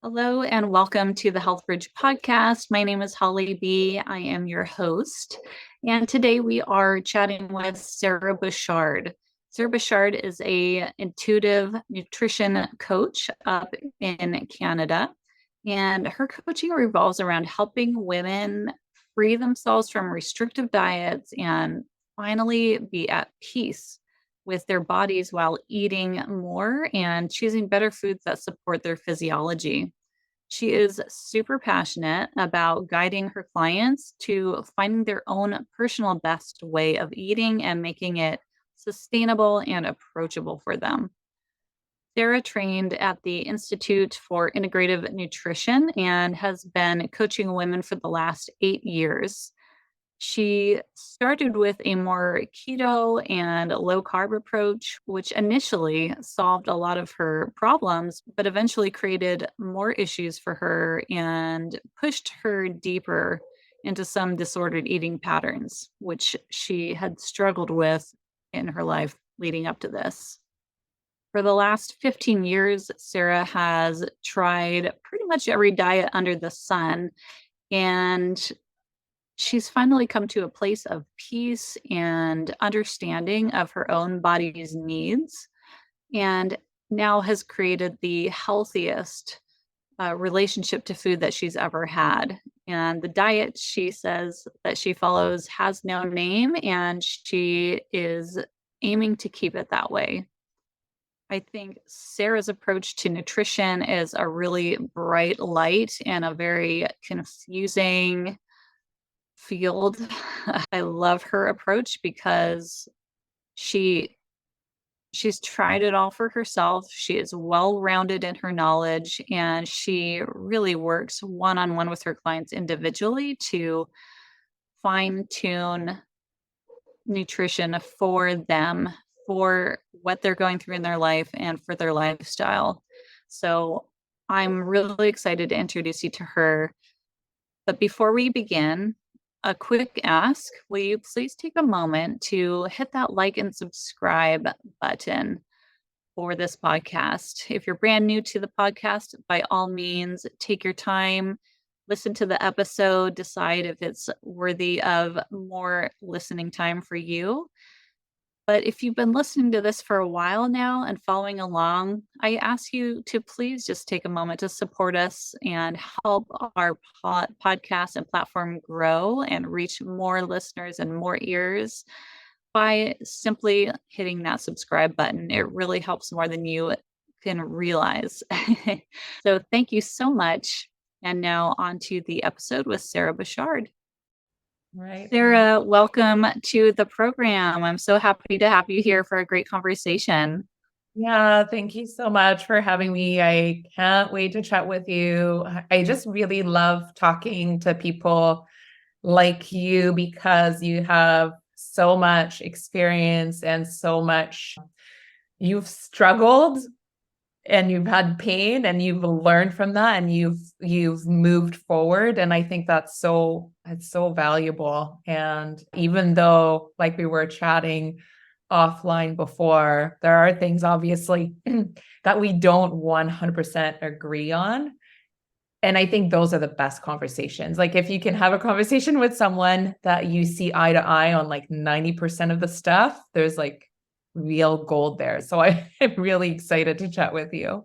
Hello and welcome to the Health Bridge podcast. My name is Holly B. I am your host. And today we are chatting with Sarah Bouchard. Sarah Bouchard is a intuitive nutrition coach up in Canada. And her coaching revolves around helping women free themselves from restrictive diets and finally be at peace with their bodies while eating more and choosing better foods that support their physiology. She is super passionate about guiding her clients to finding their own personal best way of eating and making it sustainable and approachable for them. Sarah trained at the Institute for Integrative Nutrition and has been coaching women for the last 8 years. She started with a more keto and low carb approach, which initially solved a lot of her problems, but eventually created more issues for her and pushed her deeper into some disordered eating patterns, which she had struggled with in her life leading up to this. For the last 15 years, Sarah has tried pretty much every diet under the sun, and she's finally come to a place of peace and understanding of her own body's needs, and now has created the healthiest relationship to food that she's ever had. And the diet she says that she follows has no name, and she is aiming to keep it that way. I think Sarah's approach to nutrition is a really bright light and a very confusing field. I love her approach because she she's tried it all for herself. She is well-rounded in her knowledge, and she really works one-on-one with her clients individually to fine-tune nutrition for them, for what they're going through in their life and for their lifestyle. So I'm really excited to introduce you to her. But before we begin, a quick ask. Will you please take a moment to hit that like and subscribe button for this podcast? If you're brand new to the podcast, by all means, take your time, listen to the episode, decide if it's worthy of more listening time for you. But if you've been listening to this for a while now and following along, I ask you to please just take a moment to support us and help our podcast and platform grow and reach more listeners and more ears by simply hitting that subscribe button. It really helps more than you can realize. So thank you so much. And now on to the episode with Sarah Bouchard. Right. Sarah, welcome to the program. I'm so happy to have you here for a great conversation. Yeah, thank you so much for having me. I can't wait to chat with you. I just really love talking to people like you because you have so much experience and so much you've struggled and you've had pain and you've learned from that and you've moved forward, and I think it's so valuable. And even though, like we were chatting offline before, there are things obviously that we don't 100% agree on, and I think those are the best conversations. Like if you can have a conversation with someone that you see eye to eye on like 90% of the stuff, there's like real gold there. So I'm really excited to chat with you.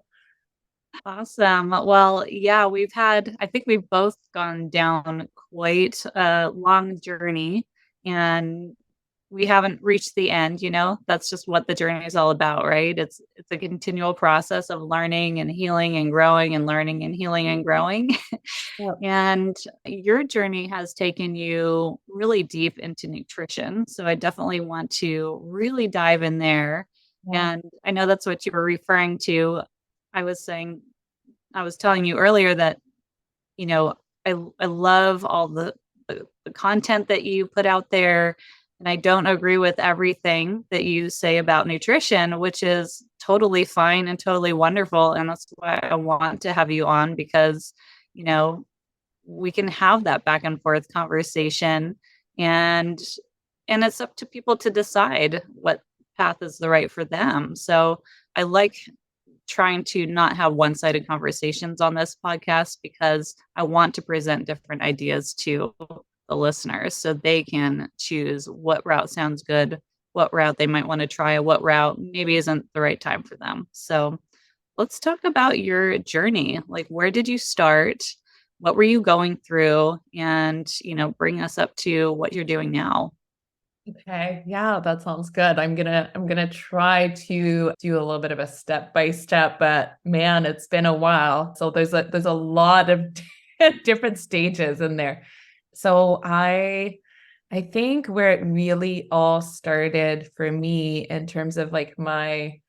Awesome. Well, yeah, I think we've both gone down quite a long journey, and we haven't reached the end, that's just what the journey is all about, right? It's a continual process of learning and healing and growing and learning and healing and growing. Yeah. And your journey has taken you really deep into nutrition. So I definitely want to really dive in there. Yeah. And I know that's what you were referring to. I was saying, I was telling you earlier that, you know, I love all the content that you put out there. And I don't agree with everything that you say about nutrition, which is totally fine and totally wonderful. And that's why I want to have you on because, you know, we can have that back and forth conversation, and it's up to people to decide what path is the right for them. So I like trying to not have one-sided conversations on this podcast because I want to present different ideas to the listeners so they can choose what route sounds good, what route they might want to try, what route maybe isn't the right time for them. So let's talk about your journey. Like, where did you start? What were you going through? And, bring us up to what you're doing now. Okay. Yeah, that sounds good. I'm gonna try to do a little bit of a step by step, but man, it's been a while. So there's a lot of different stages in there. So I think where it really all started for me in terms of like my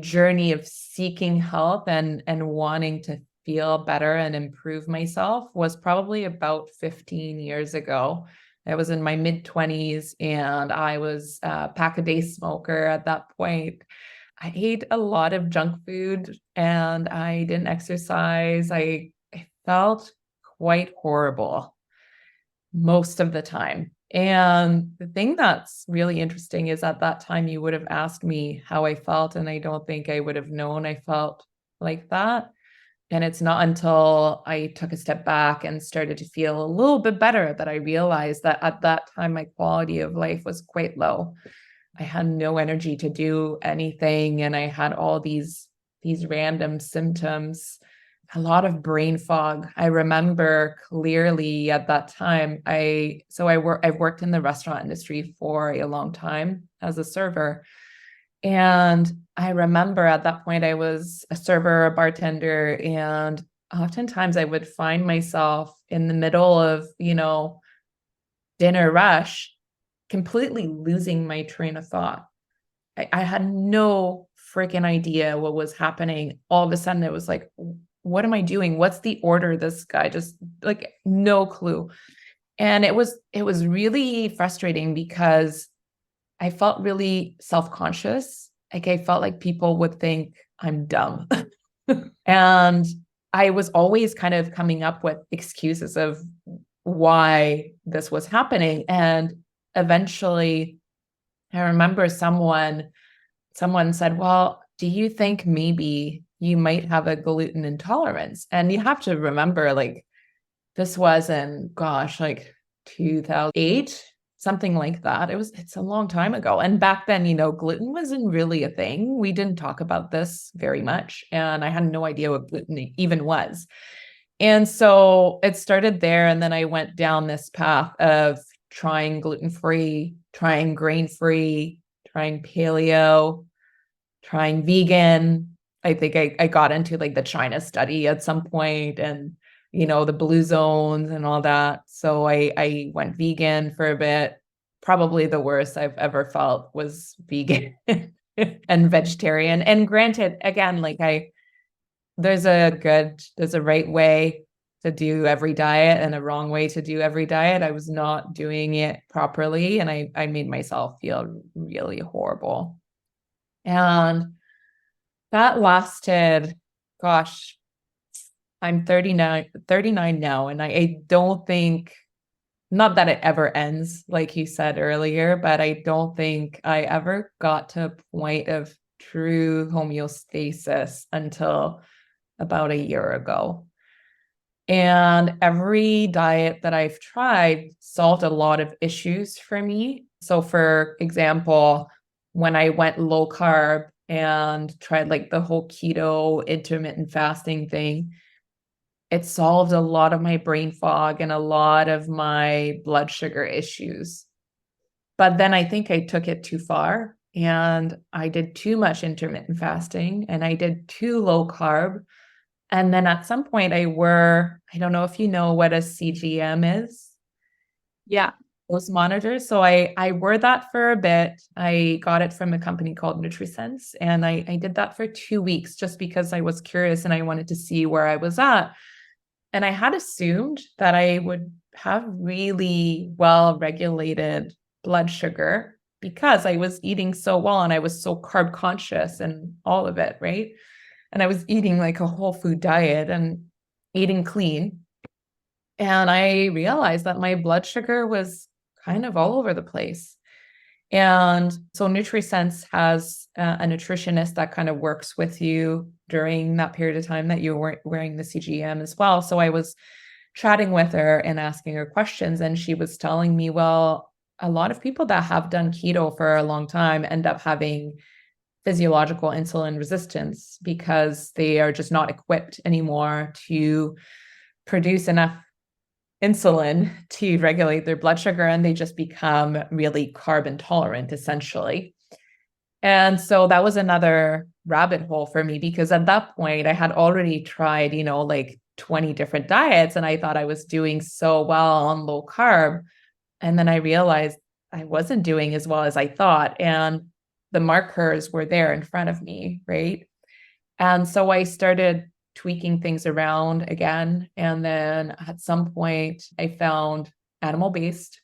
journey of seeking help and wanting to feel better and improve myself was probably about 15 years ago. I was in my mid-20s and I was a pack-a-day smoker at that point. I ate a lot of junk food and I didn't exercise. I felt quite horrible most of the time. And the thing that's really interesting is at that time, you would have asked me how I felt, and I don't think I would have known I felt like that. And it's not until I took a step back and started to feel a little bit better that I realized that at that time, my quality of life was quite low. I had no energy to do anything, and I had all these random symptoms, a lot of brain fog. I remember clearly at that time, I've worked in the restaurant industry for a long time as a server. And I remember at that point I was a server, a bartender, and oftentimes I would find myself in the middle of, dinner rush, completely losing my train of thought. I had no freaking idea what was happening. All of a sudden it was like, what am I doing? What's the order? This guy just like no clue. And it was really frustrating because I felt really self-conscious. Like I felt like people would think I'm dumb. And I was always kind of coming up with excuses of why this was happening. And eventually I remember someone said, "Well, do you think maybe you might have a gluten intolerance?" And you have to remember, like, this was in, gosh, like 2008, something like that. It's a long time ago. And back then, gluten wasn't really a thing. We didn't talk about this very much. And I had no idea what gluten even was. And so it started there. And then I went down this path of trying gluten-free, trying grain-free, trying paleo, trying vegan. I think I got into like the China study at some point and, the blue zones and all that. So I went vegan for a bit. Probably the worst I've ever felt was vegan and vegetarian. And granted, again, like there's a right way to do every diet and a wrong way to do every diet. I was not doing it properly and I made myself feel really horrible. And that lasted, gosh, I'm 39 now, and I don't think, not that it ever ends, like you said earlier, but I don't think I ever got to a point of true homeostasis until about a year ago. And every diet that I've tried solved a lot of issues for me. So, for example, when I went low carb and tried like the whole keto intermittent fasting thing, it solved a lot of my brain fog and a lot of my blood sugar issues. But then I think I took it too far and I did too much intermittent fasting and I did too low carb. And then at some point I don't know if you know what a CGM is. Yeah. Those monitors. So I wore that for a bit. I got it from a company called NutriSense. And I did that for 2 weeks just because I was curious and I wanted to see where I was at. And I had assumed that I would have really well-regulated blood sugar because I was eating so well and I was so carb conscious and all of it, right? And I was eating like a whole food diet and eating clean. And I realized that my blood sugar was kind of all over the place. And so NutriSense has a nutritionist that kind of works with you during that period of time that you're wearing the CGM as well. So I was chatting with her and asking her questions, and she was telling me, well, a lot of people that have done keto for a long time end up having physiological insulin resistance because they are just not equipped anymore to produce enough insulin to regulate their blood sugar, and they just become really carb intolerant essentially. And so that was another rabbit hole for me, because at that point I had already tried, like 20 different diets, and I thought I was doing so well on low carb. And then I realized I wasn't doing as well as I thought. And the markers were there in front of me, right? And so I started tweaking things around again. And then at some point, I found animal based.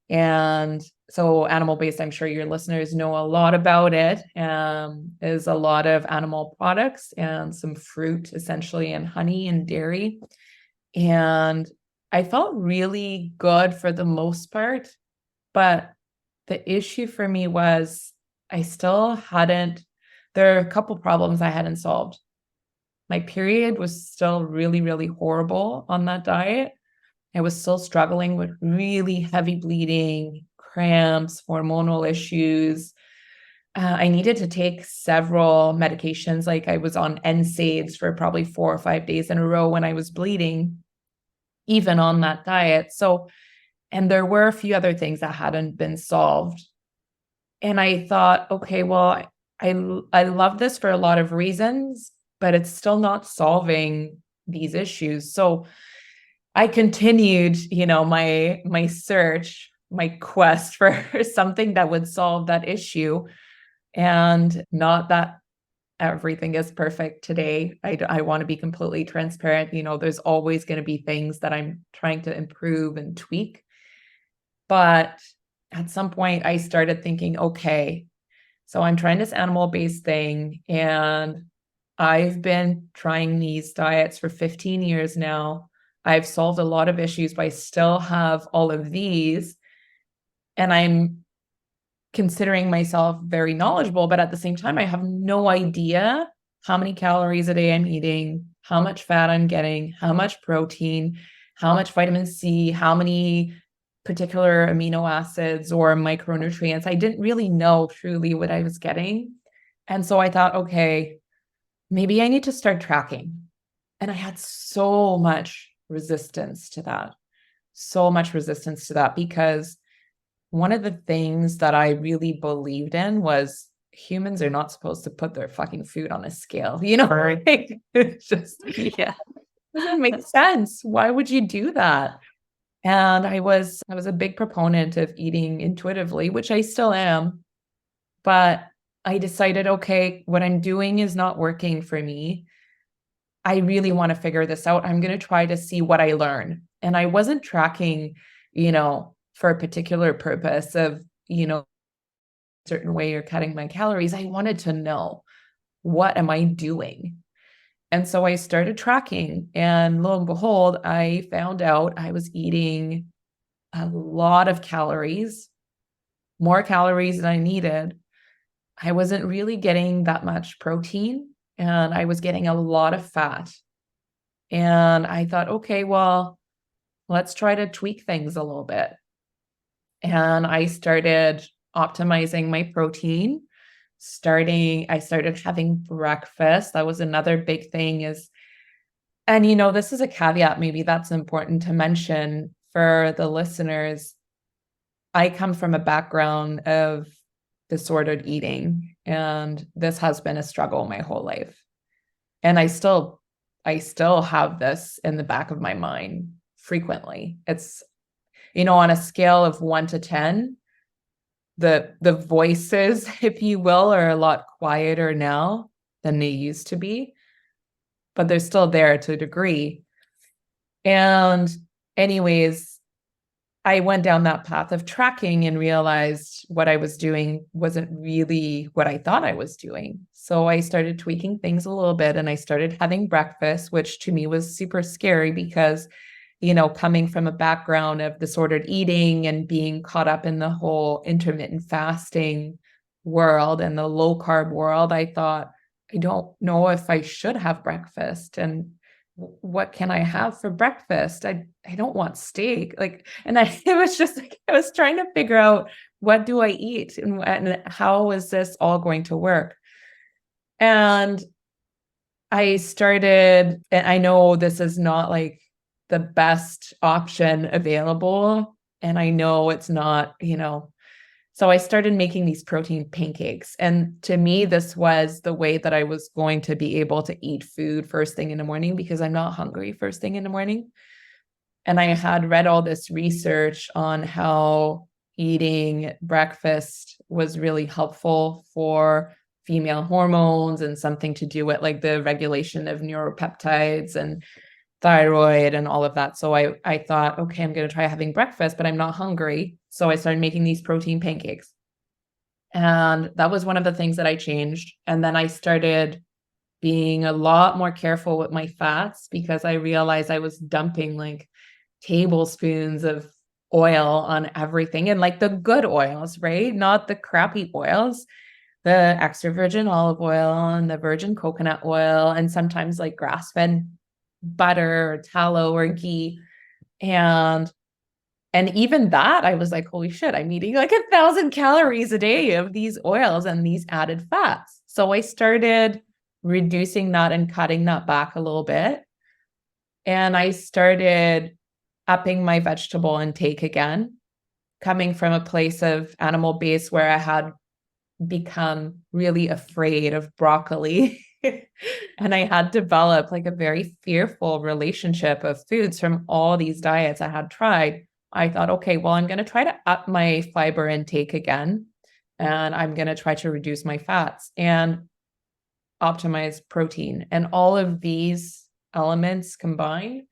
And so animal based, I'm sure your listeners know a lot about it. Is a lot of animal products and some fruit, essentially, and honey and dairy. And I felt really good for the most part. But the issue for me was there are a couple problems I hadn't solved. My period was still really, really horrible on that diet. I was still struggling with really heavy bleeding, cramps, hormonal issues. I needed to take several medications. Like I was on NSAIDs for probably 4 or 5 days in a row when I was bleeding, even on that diet. And there were a few other things that hadn't been solved. And I thought, okay, well, I love this for a lot of reasons, but it's still not solving these issues. So I continued, my search, my quest for something that would solve that issue. And not that everything is perfect today. I want to be completely transparent. There's always going to be things that I'm trying to improve and tweak. But at some point I started thinking, okay, so I'm trying this animal-based thing, and I've been trying these diets for 15 years now. I've solved a lot of issues, but I still have all of these. And I'm considering myself very knowledgeable, but at the same time, I have no idea how many calories a day I'm eating, how much fat I'm getting, how much protein, how much vitamin C, how many particular amino acids or micronutrients. I didn't really know truly what I was getting. And so I thought, okay, maybe I need to start tracking. And I had so much resistance to that, because one of the things that I really believed in was humans are not supposed to put their fucking food on a scale, right? It just doesn't make sense. Why would you do that? And I was a big proponent of eating intuitively, which I still am. But I decided, okay, what I'm doing is not working for me. I really want to figure this out. I'm going to try to see what I learn. And I wasn't tracking, for a particular purpose of, certain way or cutting my calories. I wanted to know, what am I doing? And so I started tracking, and lo and behold, I found out I was eating a lot of calories, more calories than I needed. I wasn't really getting that much protein, and I was getting a lot of fat. And I thought, okay, well, let's try to tweak things a little bit. And I started optimizing my protein. I started having breakfast. That was another big thing and this is a caveat, maybe that's important to mention for the listeners. I come from a background of disordered eating, and this has been a struggle my whole life. And I still have this in the back of my mind frequently. It's, on a scale of 1 to 10, the voices, if you will, are a lot quieter now than they used to be, but they're still there to a degree. And anyways, I went down that path of tracking and realized what I was doing wasn't really what I thought I was doing. So I started tweaking things a little bit, and I started having breakfast, which to me was super scary because, coming from a background of disordered eating and being caught up in the whole intermittent fasting world and the low carb world, I thought, I don't know if I should have breakfast, and what can I have for breakfast? I don't want steak. It was just like, I was trying to figure out, what do I eat and how is this all going to work? And I started, and I know this is not like the best option available, and I know it's not, so I started making these protein pancakes. And to me, this was the way that I was going to be able to eat food first thing in the morning, because I'm not hungry first thing in the morning. And I had read all this research on how eating breakfast was really helpful for female hormones and something to do with like the regulation of neuropeptides and thyroid and all of that. So I thought, okay, I'm going to try having breakfast, but I'm not hungry. So I started making these protein pancakes. And that was one of the things that I changed. And then I started being a lot more careful with my fats, because I realized I was dumping like tablespoons of oil on everything, and like the good oils, right? Not the crappy oils, the extra virgin olive oil and the virgin coconut oil, and sometimes like grass-fed butter or tallow or ghee. And even that, I was like, holy shit, I'm eating like 1,000 calories a day of these oils and these added fats. So I started reducing that and cutting that back a little bit. And I started upping my vegetable intake again, coming from a place of animal base where I had become really afraid of broccoli. And I had developed like a very fearful relationship of foods from all these diets I had tried. I thought, okay, well, I'm going to try to up my fiber intake again, and I'm going to try to reduce my fats and optimize protein. And all of these elements combined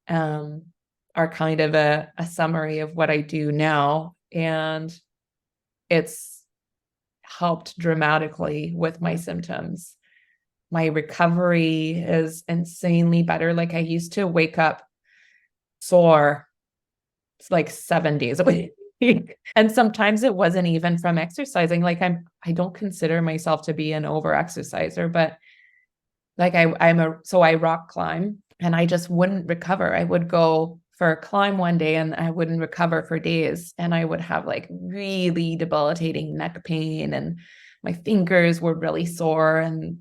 are kind of a summary of what I do now. And it's helped dramatically with my symptoms. My recovery is insanely better. Like I used to wake up sore like 7 days a week. And sometimes it wasn't even from exercising. Like I don't consider myself to be an over exerciser, but like I rock climb, and I just wouldn't recover. I would go for a climb one day and I wouldn't recover for days. And I would have like really debilitating neck pain, and my fingers were really sore. And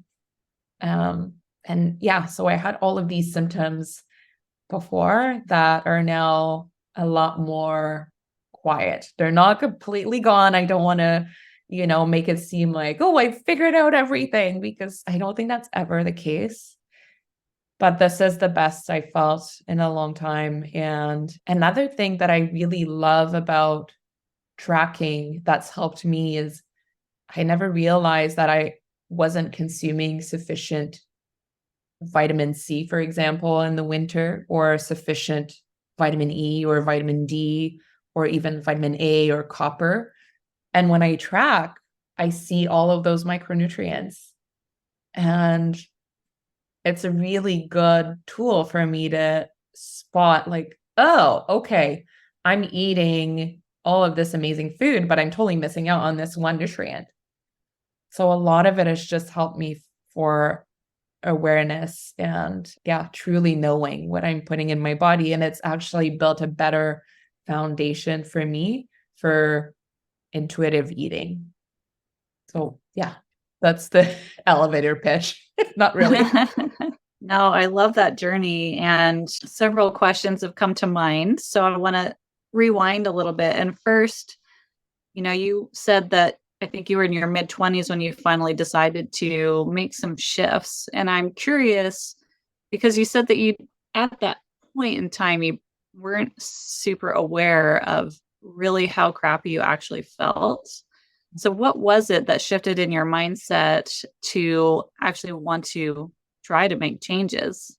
yeah, so I had all of these symptoms before that are now a lot more quiet. They're not completely gone. I don't want to, make it seem like, oh, I figured out everything, because I don't think that's ever the case. But this is the best I felt in a long time. And another thing that I really love about tracking that's helped me is I never realized that I wasn't consuming sufficient vitamin C, for example, in the winter, or sufficient vitamin E or vitamin D, or even vitamin A or copper. And when I track, I see all of those micronutrients. And it's a really good tool for me to spot like, oh, okay, I'm eating all of this amazing food, but I'm totally missing out on this one nutrient. So a lot of it has just helped me for awareness and truly knowing what I'm putting in my body. And it's actually built a better foundation for me for intuitive eating. So that's the elevator pitch. Not really. No, I love that journey, and several questions have come to mind. So I want to rewind a little bit. And first, you said that I think you were in your mid-20s when you finally decided to make some shifts. And I'm curious, because you said that you, at that point in time, you weren't super aware of really how crappy you actually felt. So what was it that shifted in your mindset to actually want to try to make changes?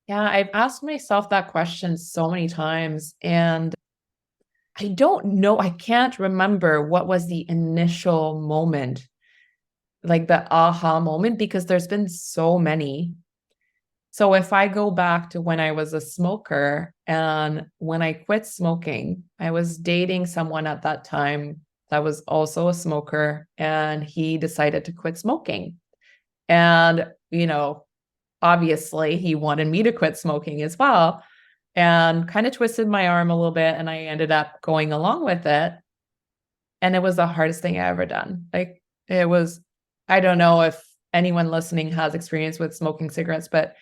Yeah, I've asked myself that question so many times, and I don't know. I can't remember what was the initial moment, like the aha moment, because there's been so many. So if I go back to when I was a smoker and when I quit smoking, I was dating someone at that time that was also a smoker, and he decided to quit smoking. And, obviously he wanted me to quit smoking as well, and kind of twisted my arm a little bit. And I ended up going along with it. And it was the hardest thing I ever done. Like it was, I don't know if anyone listening has experience with smoking cigarettes, but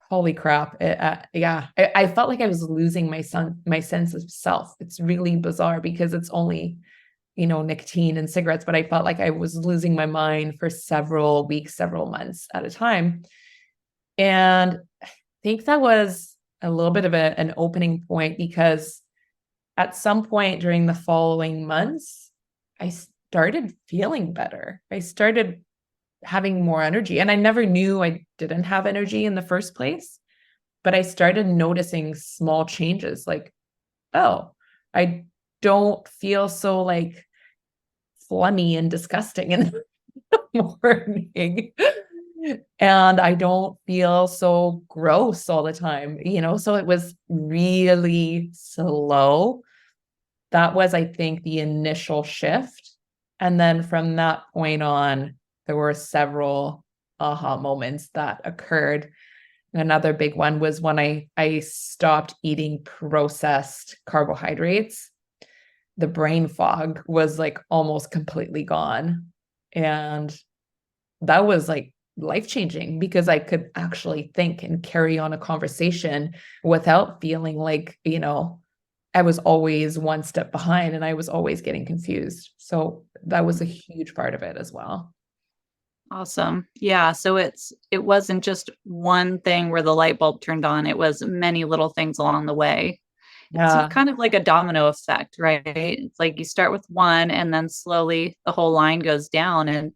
holy crap. I felt like I was losing my sense of self. It's really bizarre because it's only, nicotine and cigarettes, but I felt like I was losing my mind for several weeks, several months at a time. And I think that was a little bit of an opening point, because at some point during the following months, I started feeling better. I started having more energy. And I never knew I didn't have energy in the first place, but I started noticing small changes like, oh, I don't feel so like phlegmy and disgusting in the morning. And I don't feel so gross all the time, so it was really slow. That was, I think, the initial shift. And then from that point on, there were several aha moments that occurred. Another big one was when I stopped eating processed carbohydrates. The brain fog was like almost completely gone. And that was like life-changing, because I could actually think and carry on a conversation without feeling like, I was always one step behind and I was always getting confused. So that was a huge part of it as well. Awesome. Yeah. So it wasn't just one thing where the light bulb turned on. It was many little things along the way. It's Yeah. kind of like a domino effect, right? It's like you start with one and then slowly the whole line goes down. And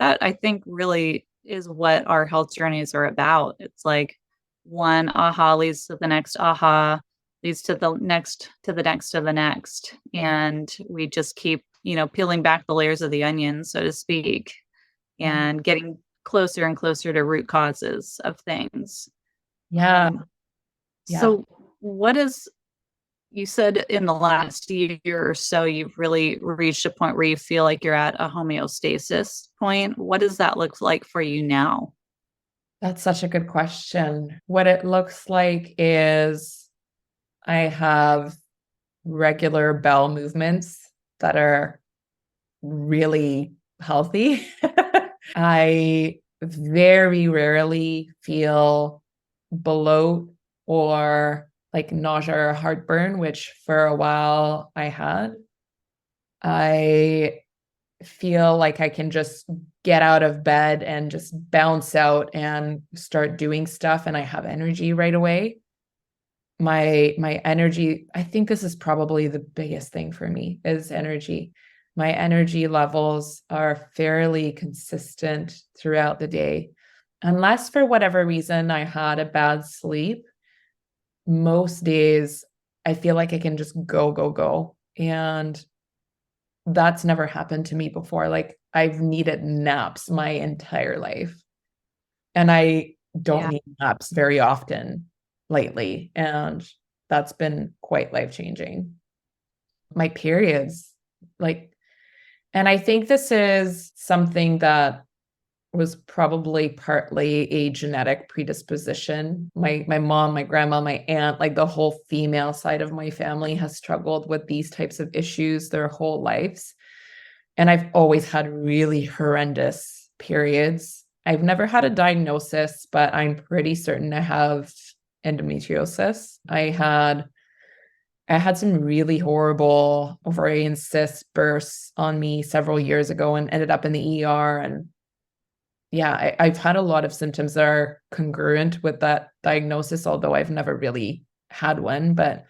that, I think, really is what our health journeys are about. It's like one aha leads to the next aha, leads to the next, to the next, to the next. And we just keep, peeling back the layers of the onion, so to speak, and getting closer and closer to root causes of things. Yeah. Yeah. So what is, you said in the last year or so, you've really reached a point where you feel like you're at a homeostasis point. What does that look like for you now? That's such a good question. What it looks like is I have regular bowel movements that are really healthy. I very rarely feel bloat or like nausea or heartburn, which for a while I had. I feel like I can just get out of bed and just bounce out and start doing stuff, and I have energy right away. My energy, I think this is probably the biggest thing for me, is energy. My energy levels are fairly consistent throughout the day. Unless for whatever reason I had a bad sleep, most days I feel like I can just go, go, go. And that's never happened to me before. Like I've needed naps my entire life. And I don't Yeah. need naps very often lately. And that's been quite life-changing. My periods, like, and I think this is something that was probably partly a genetic predisposition. My mom, my grandma, my aunt, like the whole female side of my family has struggled with these types of issues their whole lives. And I've always had really horrendous periods. I've never had a diagnosis, but I'm pretty certain I have endometriosis. I had some really horrible ovarian cyst bursts on me several years ago and ended up in the ER. And yeah, I've had a lot of symptoms that are congruent with that diagnosis, although I've never really had one. But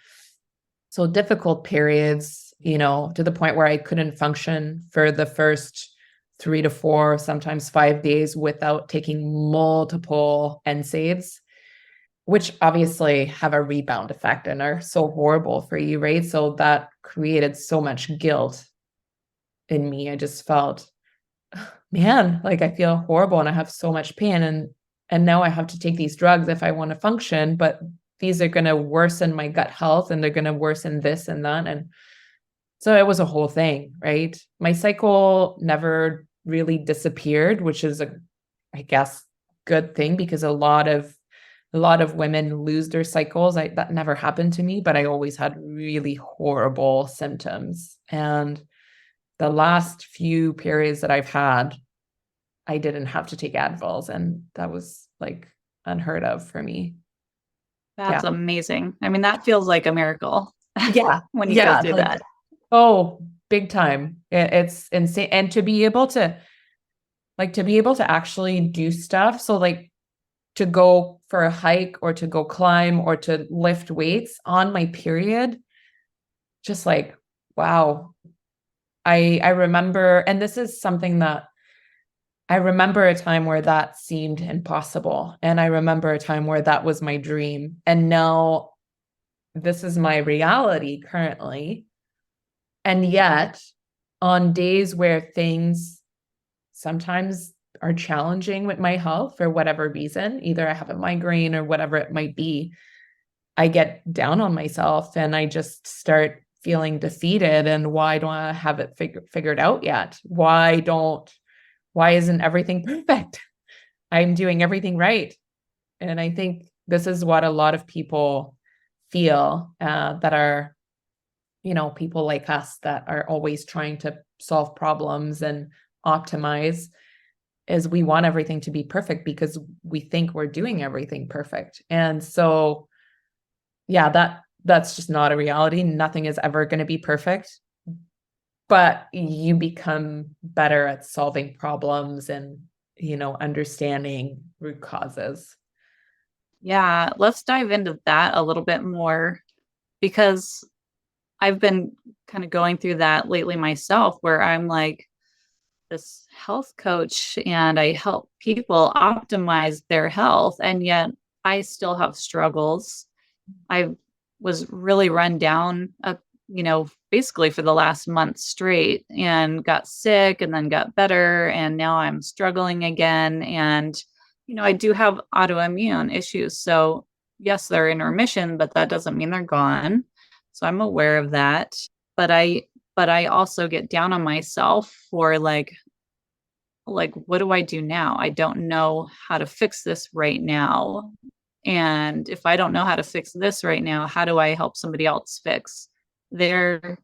so difficult periods, to the point where I couldn't function for the first 3 to 4, sometimes 5 days without taking multiple NSAIDs, which obviously have a rebound effect and are so horrible for you, right? So that created so much guilt in me. I just felt, man, like I feel horrible and I have so much pain. And And now I have to take these drugs if I want to function, but these are going to worsen my gut health and they're going to worsen this and that. And so it was a whole thing, right? My cycle never really disappeared, which is I guess, good thing, because a lot of women lose their cycles. That never happened to me, but I always had really horrible symptoms. And the last few periods that I've had, I didn't have to take Advils, and that was like unheard of for me. Yeah. That's amazing. I mean, that feels like a miracle Yeah. when you go Yeah. through Like, that. oh, big time. It's insane. And to be able to actually do stuff. So like to go for a hike or to go climb or to lift weights on my period, just like, wow. I remember, and this is something that I remember a time where that seemed impossible. And I remember a time where that was my dream. And now this is my reality currently. And yet, on days where things sometimes are challenging with my health for whatever reason, either I have a migraine or whatever it might be, I get down on myself and I just start feeling defeated. And why don't I have it figured out yet? Why isn't everything perfect? I'm doing everything right. And I think this is what a lot of people feel, that are, people like us that are always trying to solve problems and optimize, is we want everything to be perfect because we think we're doing everything perfect. And so, yeah, that's just not a reality. Nothing is ever going to be perfect, but you become better at solving problems and, understanding root causes. Yeah, let's dive into that a little bit more because I've been kind of going through that lately myself where I'm like this health coach and I help people optimize their health, and yet I still have struggles. I was really run down, basically for the last month straight, and got sick and then got better. And now I'm struggling again. And, I do have autoimmune issues. So, yes, they're in remission, but that doesn't mean they're gone. So I'm aware of that. But I also get down on myself for like what do I do now? I don't know how to fix this right now. And if I don't know how to fix this right now, how do I help somebody else fix their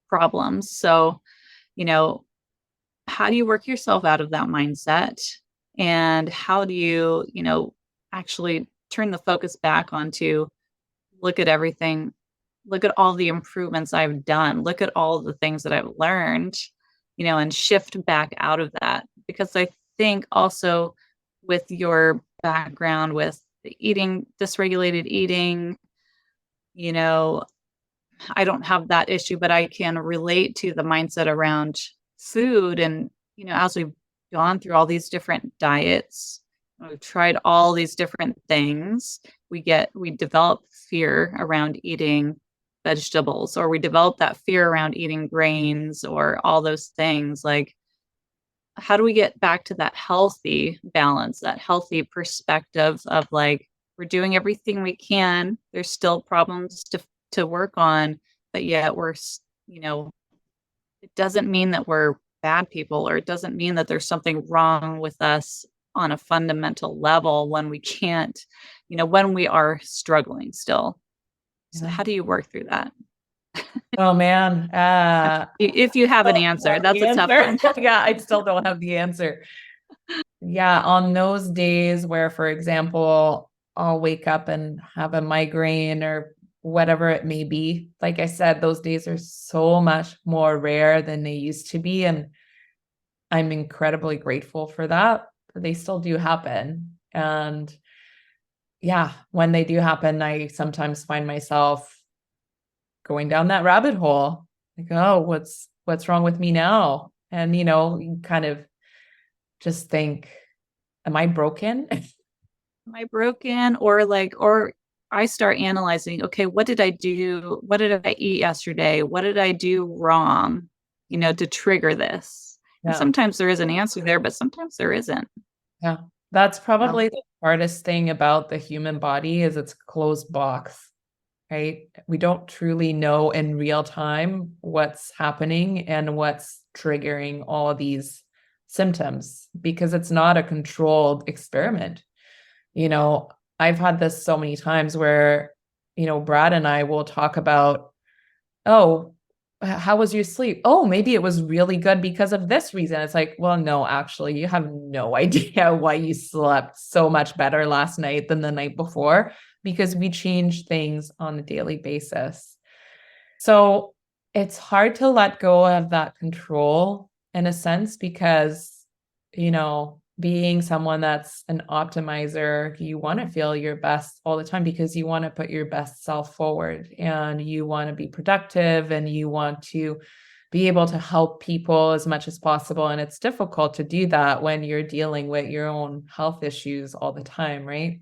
problems? So, you know, how do you work yourself out of that mindset? And how do you, actually turn the focus back onto look at everything, look at all the improvements I've done, look at all the things that I've learned, and shift back out of that. Because I think also with your background with the eating, dysregulated eating, you know, I don't have that issue, but I can relate to the mindset around food. And, as we've gone through all these different diets, we've tried all these different things, we develop fear around eating vegetables, or we develop that fear around eating grains or all those things. Like, how do we get back to that healthy balance, that healthy perspective of like, we're doing everything we can. There's still problems to work on, but yet it doesn't mean that we're bad people, or it doesn't mean that there's something wrong with us on a fundamental level when we can't, when we are struggling still. So Yeah. how do you work through that? Oh man. If you have an answer, that's a tough one. Yeah, I still don't have the answer. Yeah, on those days where, for example, I'll wake up and have a migraine or whatever it may be, like I said, those days are so much more rare than they used to be. And I'm incredibly grateful for that. But they still do happen. And yeah, when they do happen, I sometimes find myself going down that rabbit hole. Like, oh, what's wrong with me now? And you kind of just think, am I broken? Am I broken? Or I start analyzing, okay, what did I do? What did I eat yesterday? What did I do wrong, to trigger this? And Yeah. sometimes there is an answer there, but sometimes there isn't. Yeah. That's probably the hardest thing about the human body is it's a closed box, right? We don't truly know in real time what's happening and what's triggering all of these symptoms because it's not a controlled experiment. You know, I've had this so many times where, Brad and I will talk about, oh, how was your sleep? Oh, maybe it was really good because of this reason. It's like, well, no, actually, you have no idea why you slept so much better last night than the night before because we change things on a daily basis. So it's hard to let go of that control in a sense because, being someone that's an optimizer, you want to feel your best all the time because you want to put your best self forward and you want to be productive and you want to be able to help people as much as possible. And it's difficult to do that when you're dealing with your own health issues all the time, right?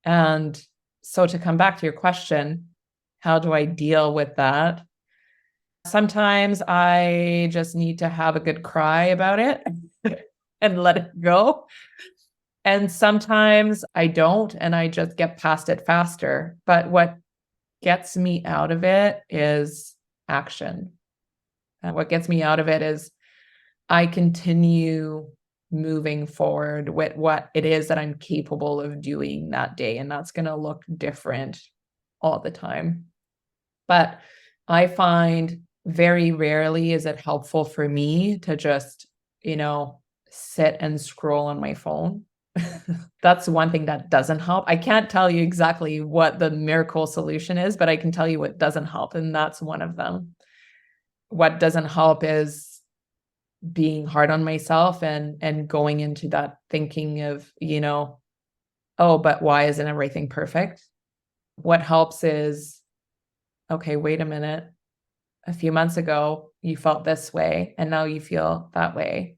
And so to come back to your question, how do I deal with that? Sometimes I just need to have a good cry about it and let it go. And sometimes I don't, and I just get past it faster. But what gets me out of it is action. And what gets me out of it is I continue moving forward with what it is that I'm capable of doing that day. And that's going to look different all the time. But I find very rarely is it helpful for me to just, sit and scroll on my phone. That's one thing that doesn't help. I can't tell you exactly what the miracle solution is, but I can tell you what doesn't help. And that's one of them. What doesn't help is being hard on myself and going into that thinking of, oh, but why isn't everything perfect? What helps is, okay, wait a minute. A few months ago, you felt this way, and now you feel that way.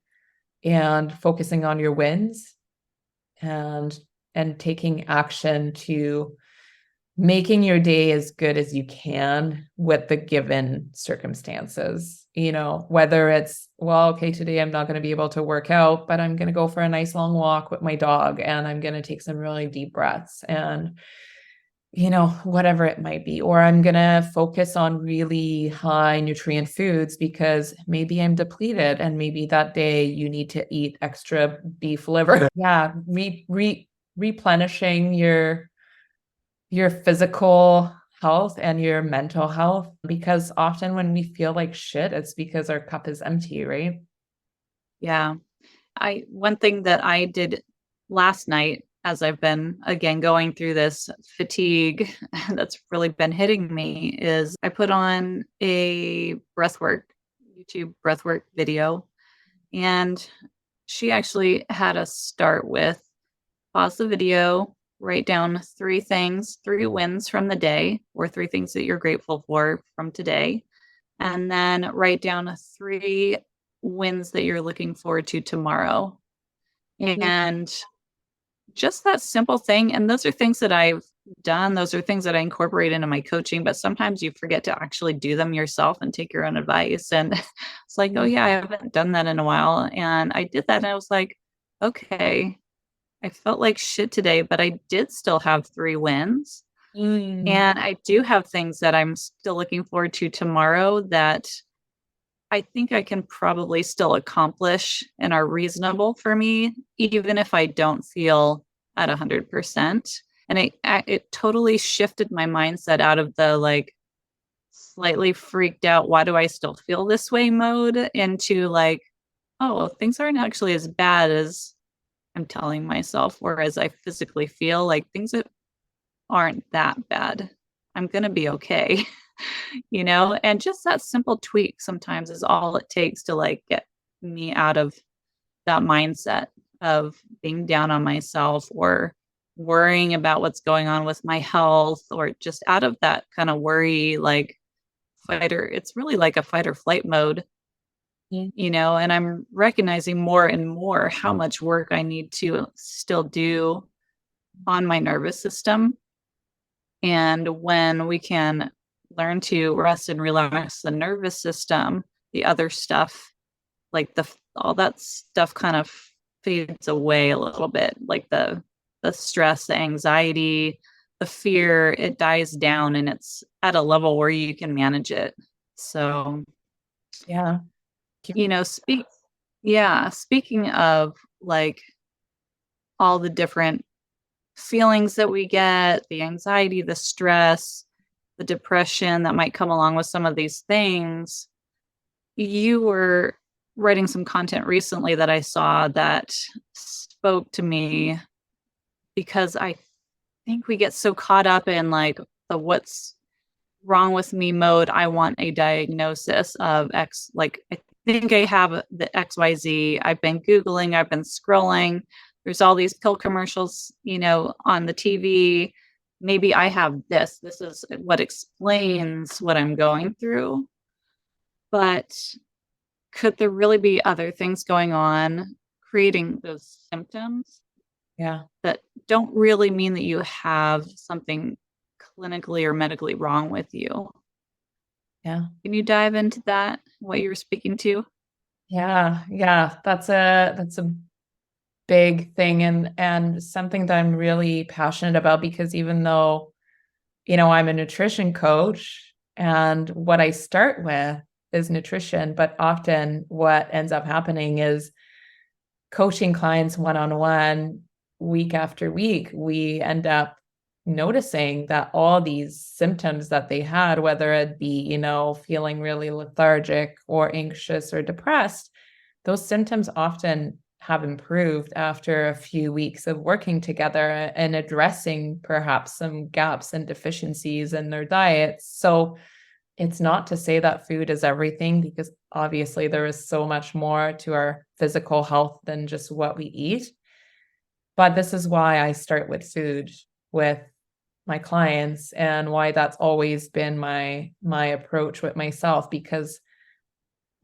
And focusing on your wins and taking action to making your day as good as you can with the given circumstances, whether it's, well, okay, today I'm not going to be able to work out, but I'm going to go for a nice long walk with my dog and I'm going to take some really deep breaths and, whatever it might be, or I'm going to focus on really high nutrient foods because maybe I'm depleted and maybe that day you need to eat extra beef liver. Yeah. Replenishing your physical health and your mental health, because often when we feel like shit, it's because our cup is empty, right? Yeah. One thing that I did last night, as I've been again going through this fatigue that's really been hitting me, is I put on a YouTube breathwork video. And she actually had us start with pause the video, write down 3 wins from the day, or 3 things that you're grateful for from today. And then write down 3 wins that you're looking forward to tomorrow. And just that simple thing. And those are things that I've done. Those are things that I incorporate into my coaching, but sometimes you forget to actually do them yourself and take your own advice. And it's like, oh yeah, I haven't done that in a while. And I did that and I was like, okay, I felt like shit today, but I did still have 3 wins. And I do have things that I'm still looking forward to tomorrow that I think I can probably still accomplish and are reasonable for me, even if I don't feel at 100%. And it totally shifted my mindset out of the like slightly freaked out, why do I still feel this way mode, into like, oh, things aren't actually as bad as I'm telling myself, whereas I physically feel like things that aren't that bad. I'm going to be okay. And just that simple tweak sometimes is all it takes to like get me out of that mindset of being down on myself or worrying about what's going on with my health, or just out of that kind of worry, like it's really like a fight or flight mode, and I'm recognizing more and more how much work I need to still do on my nervous system. And when we can learn to rest and relax the nervous system, the other stuff, like all that stuff kind of fades away a little bit, like the stress, the anxiety, the fear, it dies down and it's at a level where you can manage it. So, Yeah. you know, speaking of like all the different feelings that we get, the anxiety, the stress, the depression that might come along with some of these things, you were writing some content recently that I saw that spoke to me because I think we get so caught up in like the what's wrong with me mode. I want a diagnosis of X. Like, I think I have the XYZ. I've been Googling, I've been scrolling. There's all these pill commercials, you know, on the TV. Maybe I have this. This is what explains what I'm going through. But could there really be other things going on creating those symptoms Yeah. that don't really mean that you have something clinically or medically wrong with you? Yeah. Can you dive into that, what you were speaking to? Yeah. Yeah. That's a big thing, and something that I'm really passionate about, because even though, I'm a nutrition coach and what I start with is nutrition, but often what ends up happening is coaching clients one-on-one, week after week, we end up noticing that all these symptoms that they had, whether it be, feeling really lethargic or anxious or depressed, those symptoms often have improved after a few weeks of working together and addressing perhaps some gaps and deficiencies in their diets. So it's not to say that food is everything, because obviously there is so much more to our physical health than just what we eat. But this is why I start with food with my clients, and why that's always been my approach with myself, because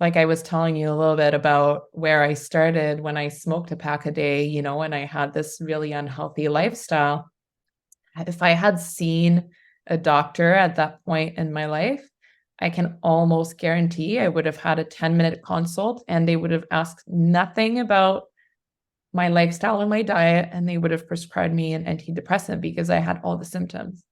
like I was telling you a little bit about where I started when I smoked a pack a day, and I had this really unhealthy lifestyle. If I had seen a doctor at that point in my life, I can almost guarantee I would have had a 10-minute consult, and they would have asked nothing about my lifestyle and my diet, and they would have prescribed me an antidepressant because I had all the symptoms.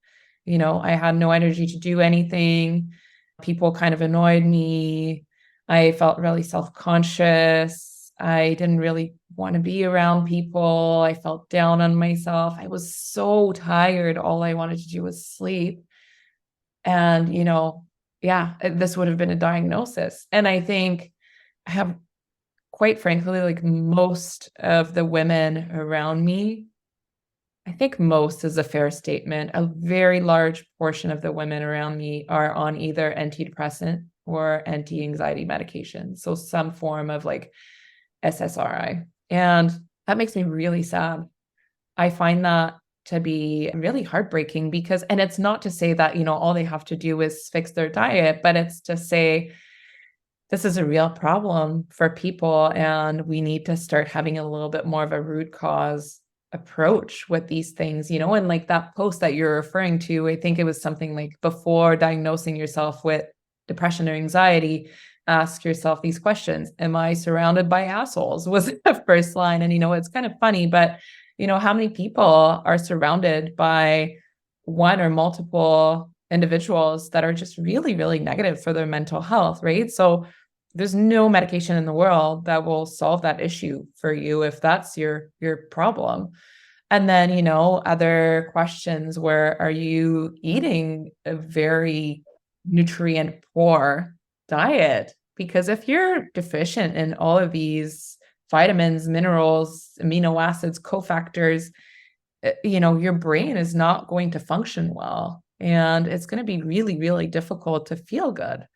I had no energy to do anything. People kind of annoyed me. I felt really self-conscious. I didn't really want to be around people. I felt down on myself. I was so tired. All I wanted to do was sleep. And, yeah, this would have been a diagnosis. And I think I have, quite frankly, like most of the women around me, I think most is a fair statement. A very large portion of the women around me are on either antidepressant or anti-anxiety medication. So some form of like SSRI. And that makes me really sad. I find that to be really heartbreaking, because, and it's not to say that, all they have to do is fix their diet, but it's to say this is a real problem for people, and we need to start having a little bit more of a root cause approach with these things, and like that post that you're referring to, I think it was something like, before diagnosing yourself with depression or anxiety, ask yourself these questions. Am I surrounded by assholes? Was the first line. And, it's kind of funny, but, how many people are surrounded by one or multiple individuals that are just really, really negative for their mental health, right? So there's no medication in the world that will solve that issue for you if that's your problem. And then, other questions, where are you eating a very nutrient poor diet? Because if you're deficient in all of these vitamins, minerals, amino acids, cofactors, your brain is not going to function well, and it's going to be really, really difficult to feel good.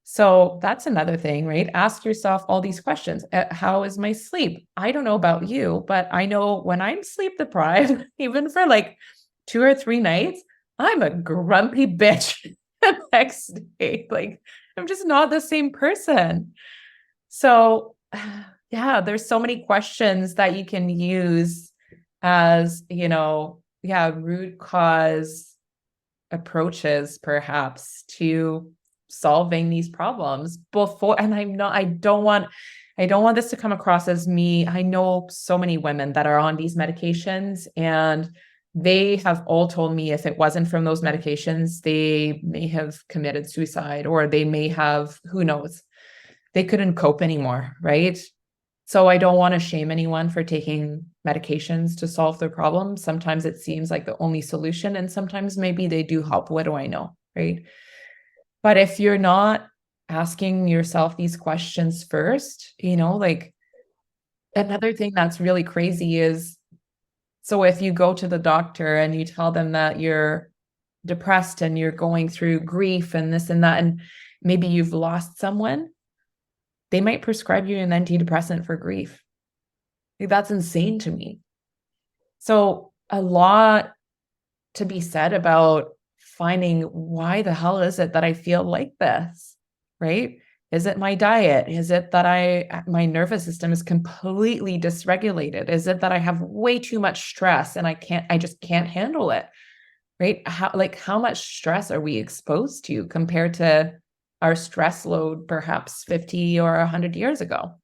So that's another thing, right? Ask yourself all these questions. How is my sleep? I don't know about you, but I know when I'm sleep deprived, even for like 2 or 3 nights, I'm a grumpy bitch the next day. Like, I'm just not the same person. So, yeah, there's so many questions that you can use as, root cause approaches perhaps to solving these problems before. And I don't want, I don't want this to come across as me. I know so many women that are on these medications, and they have all told me if it wasn't from those medications, they may have committed suicide, or they may have, who knows, they couldn't cope anymore, right? So I don't want to shame anyone for taking medications to solve their problems. Sometimes it seems like the only solution, and sometimes maybe they do help. What do I know, right? But if you're not asking yourself these questions first, like another thing that's really crazy is, so if you go to the doctor and you tell them that you're depressed and you're going through grief and this and that, and maybe you've lost someone, they might prescribe you an antidepressant for grief. Like, that's insane to me. So a lot to be said about finding, why the hell is it that I feel like this, right? Is it my diet? Is it that my nervous system is completely dysregulated? Is it that I have way too much stress and I just can't handle it, right? How much stress are we exposed to compared to our stress load perhaps 50 or 100 years ago?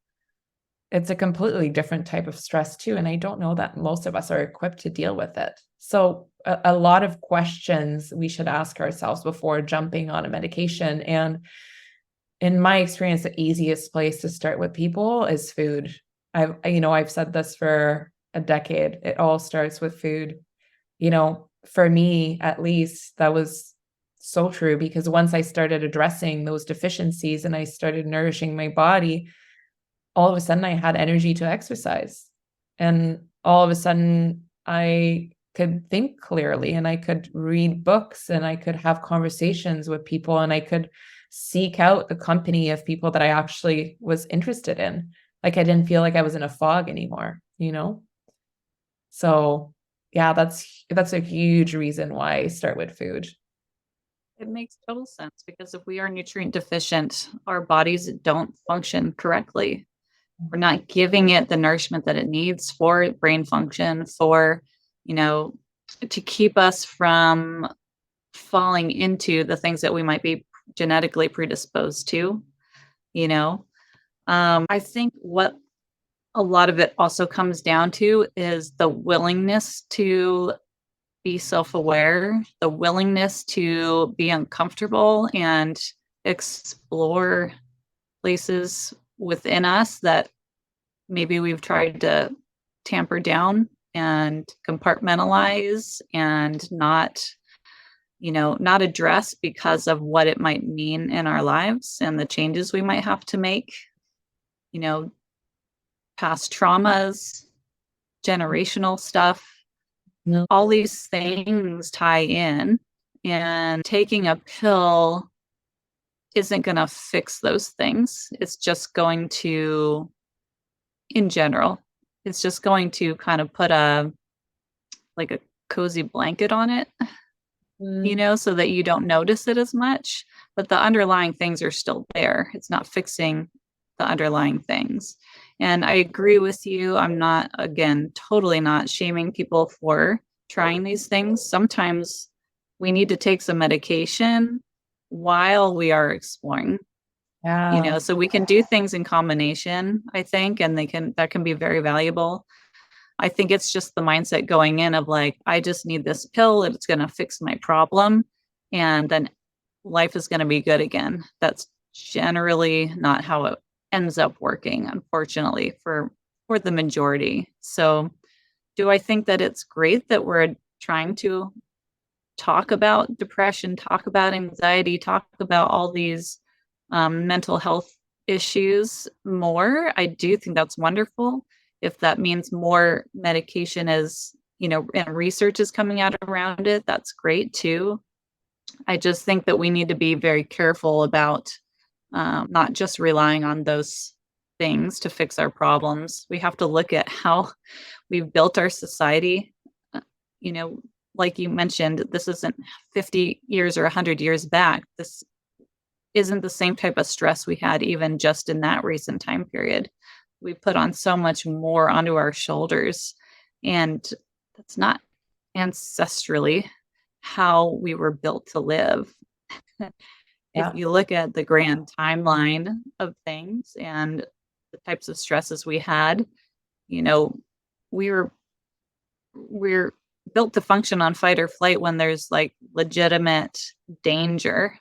It's a completely different type of stress too. And I don't know that most of us are equipped to deal with it. So a lot of questions we should ask ourselves before jumping on a medication. And in my experience, the easiest place to start with people is food. I've said this for a decade. It all starts with food. For me, at least, that was so true, because once I started addressing those deficiencies and I started nourishing my body, all of a sudden I had energy to exercise. And all of a sudden I could think clearly, and I could read books, and I could have conversations with people, and I could seek out the company of people that I actually was interested in. Like, I didn't feel like I was in a fog anymore. So yeah, that's a huge reason why I start with food. It makes total sense, because if we are nutrient deficient, our bodies don't function correctly. We're not giving it the nourishment that it needs for brain function, for, to keep us from falling into the things that we might be genetically predisposed to, I think what a lot of it also comes down to is the willingness to be self-aware, the willingness to be uncomfortable and explore places within us that maybe we've tried to tamper down and compartmentalize and not address because of what it might mean in our lives and the changes we might have to make, past traumas, generational stuff. No. All these things tie in, and taking a pill isn't going to fix those things. It's just going to, in general, it's just going to kind of put a cozy blanket on it, so that you don't notice it as much. But the underlying things are still there. It's not fixing the underlying things. And I agree with you. I'm not, again, totally not shaming people for trying these things. Sometimes we need to take some medication while we are exploring. Yeah. So we can do things in combination, I think, and that can be very valuable. I think it's just the mindset going in of like, I just need this pill and it's going to fix my problem, and then life is going to be good again. That's generally not how it ends up working, unfortunately, for the majority. So do I think that it's great that we're trying to talk about depression, talk about anxiety, talk about all these mental health issues more? I do think that's wonderful. If that means more medication is, and research is coming out around it, that's great too. I just think that we need to be very careful about not just relying on those things to fix our problems. We have to look at how we've built our society. Like you mentioned, this isn't 50 years or 100 years back. This isn't the same type of stress we had even just in that recent time period. We put on so much more onto our shoulders, and that's not ancestrally how we were built to live. Yeah. If you look at the grand timeline of things, and the types of stresses we had. You know, we were we're built to function on fight or flight when there's like legitimate danger.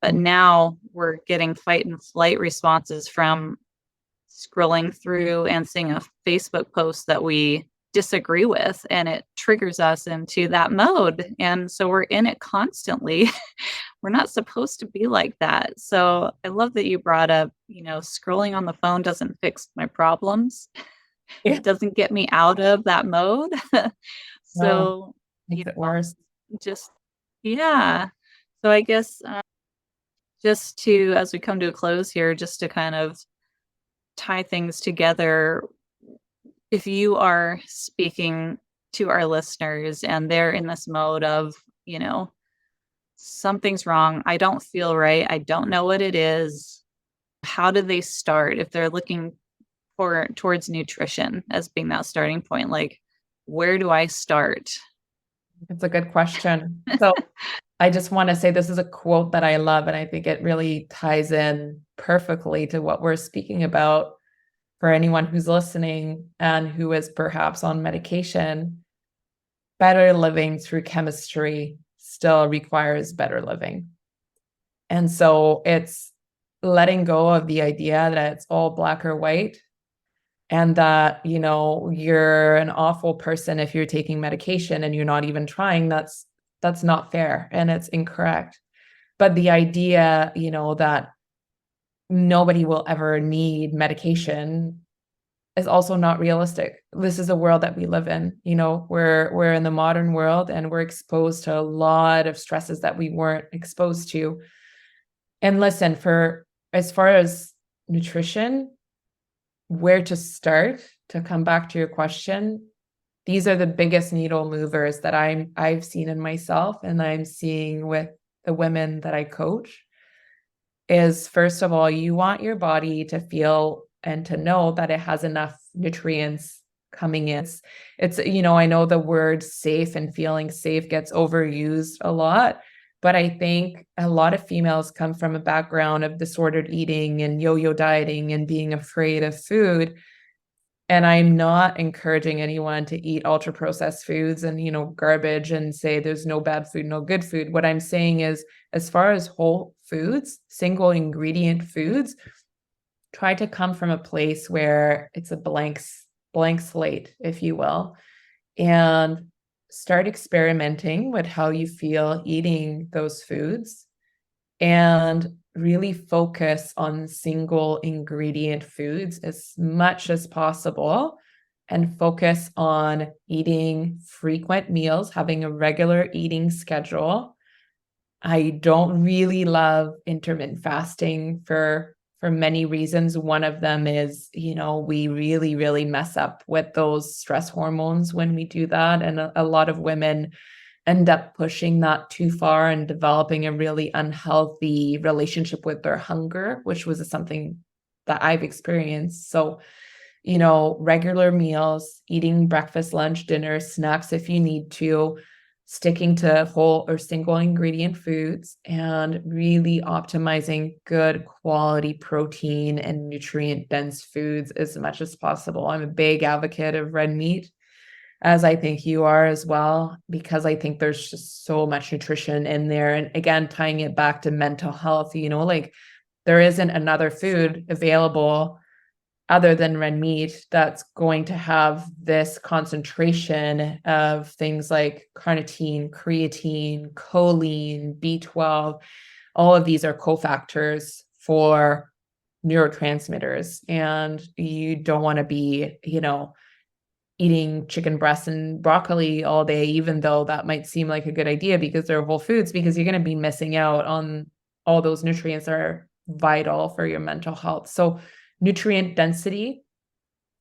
But now we're getting fight and flight responses from scrolling through and seeing a Facebook post that we disagree with, and it triggers us into that mode. And so we're in it constantly. We're not supposed to be like that. So I love that you brought up, scrolling on the phone doesn't fix my problems. Yeah. It doesn't get me out of that mode. No, So, you makes it know, worse. just, yeah. So I guess just to, as we come to a close here, just to kind of tie things together, if you are speaking to our listeners and they're in this mode of, something's wrong, I don't feel right, I don't know what it is, how do they start if they're looking towards nutrition as being that starting point? Like, where do I start? It's a good question. So I just want to say this is a quote that I love, and I think it really ties in perfectly to what we're speaking about for anyone who's listening and who is perhaps on medication. Better living through chemistry still requires better living. And so it's letting go of the idea that it's all black or white, and that, you're an awful person if you're taking medication and you're not even trying. That's not fair and it's incorrect. But the idea, that nobody will ever need medication is also not realistic. This is a world that we live in. We're in the modern world, and we're exposed to a lot of stresses that we weren't exposed to. And listen, for as far as nutrition, where to start, to come back to your question, these are the biggest needle movers that I've seen in myself, and I'm seeing with the women that I coach. Is, first of all, you want your body to feel and to know that it has enough nutrients coming in. It's I know the word safe and feeling safe gets overused a lot, but I think a lot of females come from a background of disordered eating and yo-yo dieting and being afraid of food. And I'm not encouraging anyone to eat ultra processed foods and, garbage and say there's no bad food, no good food. What I'm saying is, as far as whole foods, single ingredient foods, try to come from a place where it's a blank slate, if you will, and start experimenting with how you feel eating those foods, and really focus on single ingredient foods as much as possible, and focus on eating frequent meals, having a regular eating schedule. I don't really love intermittent fasting for many reasons. One of them is, we really, really mess up with those stress hormones when we do that. And a lot of women end up pushing that too far and developing a really unhealthy relationship with their hunger, which was something that I've experienced. So, regular meals, eating breakfast, lunch, dinner, snacks if you need to, sticking to whole or single ingredient foods, and really optimizing good quality protein and nutrient dense foods as much as possible. I'm a big advocate of red meat, as I think you are as well, because I think there's just so much nutrition in there. And again, tying it back to mental health, like there isn't another food available other than red meat that's going to have this concentration of things like carnitine, creatine, choline, B12. All of these are cofactors for neurotransmitters. And you don't want to be, eating chicken breast and broccoli all day, even though that might seem like a good idea because they're whole foods, because you're going to be missing out on all those nutrients that are vital for your mental health. So nutrient density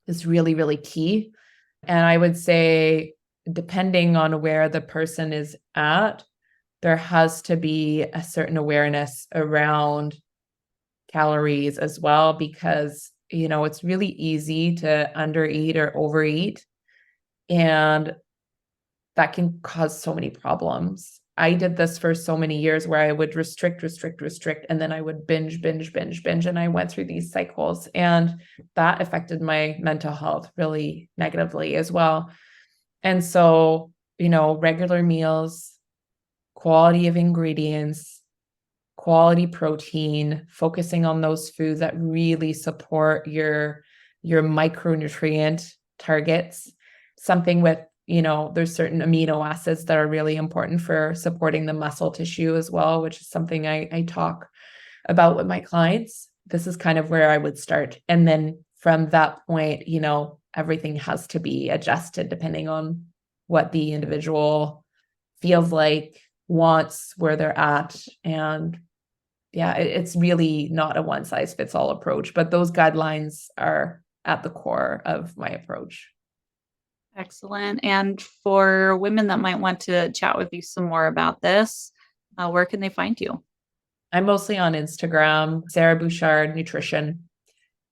is really, really key. And I would say, depending on where the person is at, there has to be a certain awareness around calories as well, because it's really easy to undereat or overeat, and that can cause so many problems. I did this for so many years where I would restrict, and then I would binge. And I went through these cycles, and that affected my mental health really negatively as well. And so, regular meals, quality of ingredients, quality protein, focusing on those foods that really support your micronutrient targets, something with, there's certain amino acids that are really important for supporting the muscle tissue as well, which is something I talk about with my clients. This is kind of where I would start. And then from that point, everything has to be adjusted depending on what the individual feels like, wants, where they're at. And yeah, it's really not a one size fits all approach, but those guidelines are at the core of my approach. Excellent. And for women that might want to chat with you some more about this, where can they find you? I'm mostly on Instagram, Sarah Bouchard Nutrition,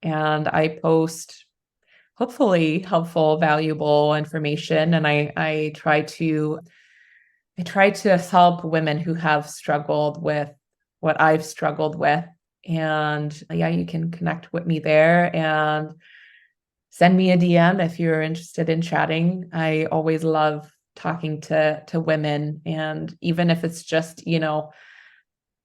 and I post hopefully helpful, valuable information. And I try to help women who have struggled with what I've struggled with. And yeah, you can connect with me there and send me a DM if you're interested in chatting. I always love talking to women, and even if it's just,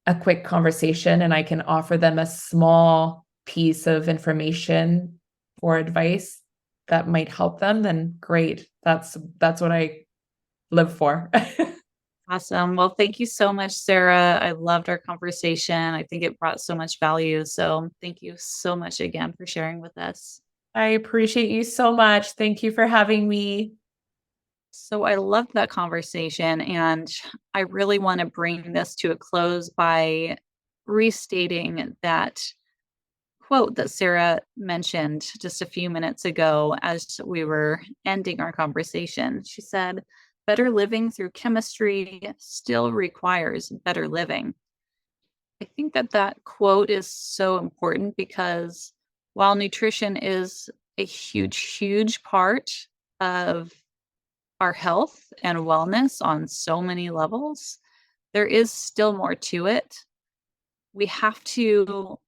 a quick conversation and I can offer them a small piece of information or advice that might help them, then great. That's what I live for. Awesome. Well, thank you so much, Sarah. I loved our conversation. I think it brought so much value. So thank you so much again for sharing with us. I appreciate you so much. Thank you for having me. So I loved that conversation, and I really want to bring this to a close by restating that quote that Sarah mentioned just a few minutes ago as we were ending our conversation. She said, "Better living through chemistry still requires better living." I think that that quote is so important because while nutrition is a huge, huge part of our health and wellness on so many levels, there is still more to it. We have to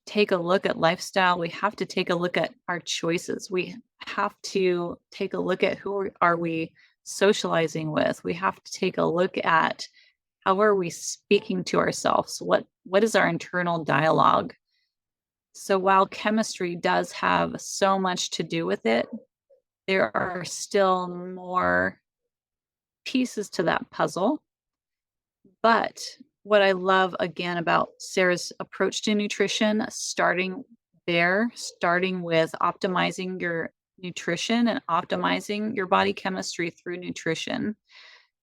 take a look at lifestyle. We have to take a look at our choices. We have to take a look at who are we socializing with. We have to take a look at how are we speaking to ourselves? What is our internal dialogue? So while chemistry does have so much to do with it, there are still more pieces to that puzzle. But what I love again about Sarah's approach to nutrition, starting with optimizing your nutrition and optimizing your body chemistry through nutrition,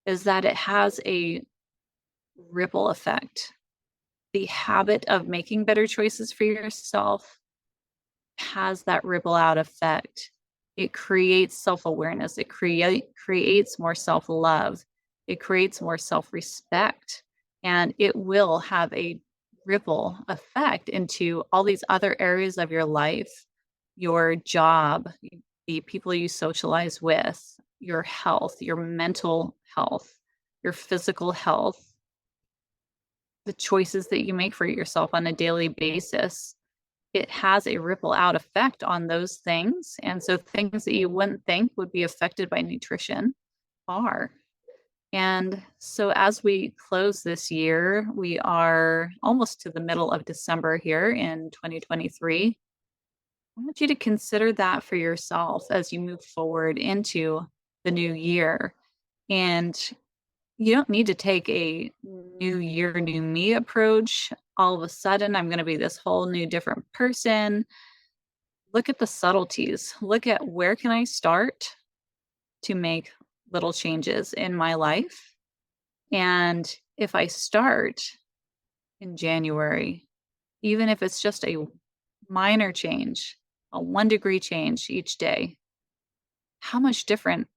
is that it has a ripple effect. The habit of making better choices for yourself has that ripple out effect. It creates self-awareness. It creates more self-love. It creates more self-respect. And it will have a ripple effect into all these other areas of your life, your job, the people you socialize with, your health, your mental health, your physical health, the choices that you make for yourself on a daily basis. It has a ripple out effect on those things. And so things that you wouldn't think would be affected by nutrition are. And so as we close this year, we are almost to the middle of December here in 2023. I want you to consider that for yourself as you move forward into the new year. And you don't need to take a new year, new me approach. All of a sudden, I'm going to be this whole new different person. Look at the subtleties. Look at where can I start to make little changes in my life. And if I start in January, even if it's just a minor change, a 1 degree change each day, how much different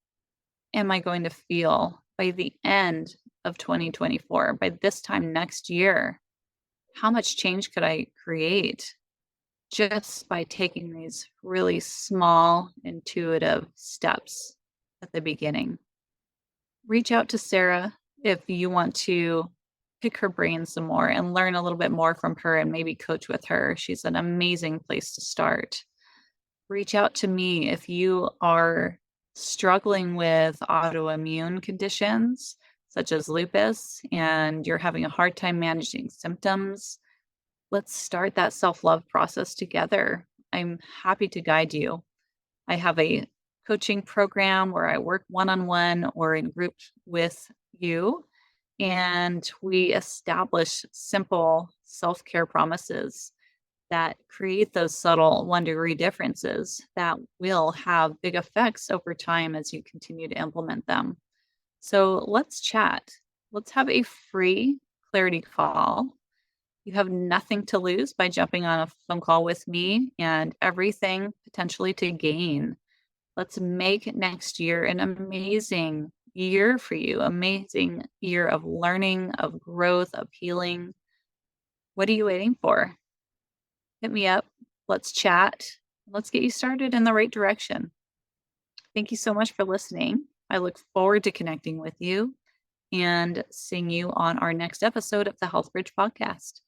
am I going to feel by the end of 2024? By this time next year, how much change could I create just by taking these really small, intuitive steps at the beginning? Reach out to Sarah if you want to pick her brain some more and learn a little bit more from her and maybe coach with her, she's an amazing place to start. Reach out to me if you are struggling with autoimmune conditions such as lupus and you're having a hard time managing symptoms. Let's start that self-love process together. I'm happy to guide you. I have a coaching program where I work one-on-one or in group with you, and we establish simple self-care promises that create those subtle 1-degree differences that will have big effects over time as you continue to implement them. So let's chat. Let's have a free clarity call. You have nothing to lose by jumping on a phone call with me and everything potentially to gain. Let's make next year an amazing year for you, amazing year of learning, of growth, of healing. What are you waiting for? Hit me up. Let's chat. Let's get you started in the right direction. Thank you so much for listening. I look forward to connecting with you and seeing you on our next episode of the Health Bridge podcast.